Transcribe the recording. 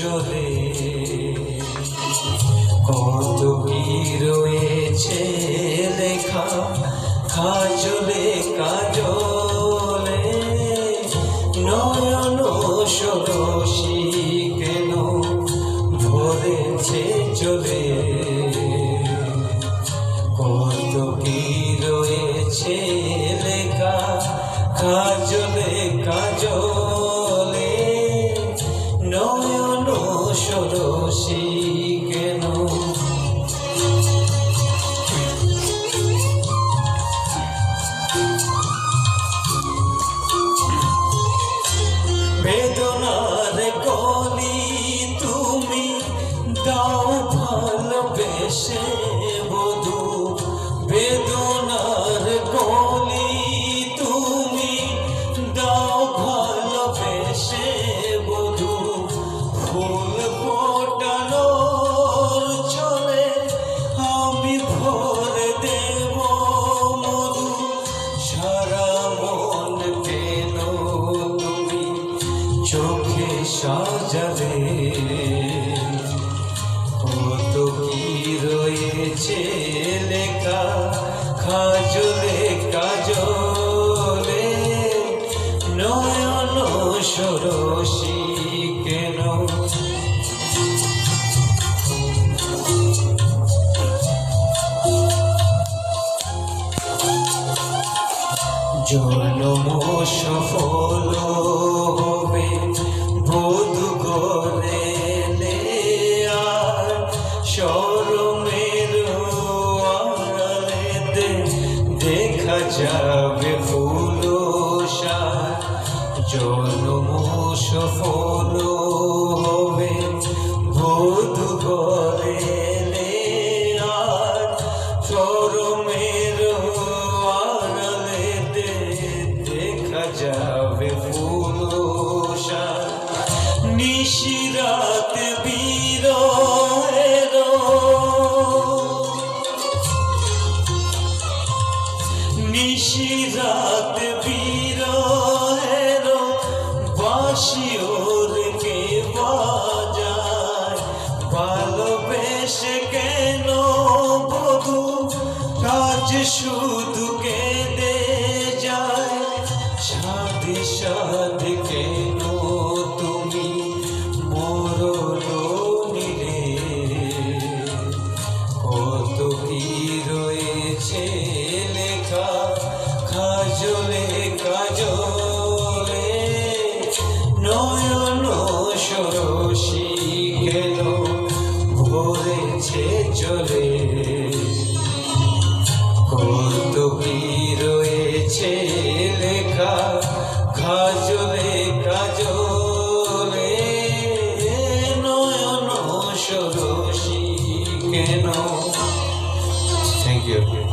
চলে কত কি রয়েছে লেখা কাজলে কাজলে নয়ন ষোড়শী কেন ভরেছে চলে কত কি রয়েছে লেখা কাজলে কাজলে নয়ন ষোড়শী কেন বেদনার কলি তুমি দাও ভালোবেসে বধূ বেদনার কলি তুমি দাও ভালোবেসে বধূ ফুল ফোটানোর চলে আমি ভরে দেব মধু সারা মন কেন তুমি চোখে সাজালে কত কি রয়েছে লেখা কাজলে কাজলে নয়ন ষোড়শী কেন জন্ম সফল হবে বধূ ঘরে আর শরমের আড়ালেতে দেখা যাবে ফুল সার জন্ম সফল হবে বধূ ঘরে আর শরমের আড়ালেতে দেখা যাবে ফুল সার নিশিরাত বিরহের নিশিরাত বিরহের বাঁশি ওরকে বাজায় ভালোবেসে কেন বধূ কাজ শুধু কেঁদে যায় সাধে সাধে কেন তুমি মরণী রে কত কি রয়েছে লেখা কাজলে কাজলে নয়ন ষোড়শী কেন ভরেছে চলে কত কি রয়েছে লেখা কাজলে কাজলে নয়ন ষোড়শী কেন। Thank you.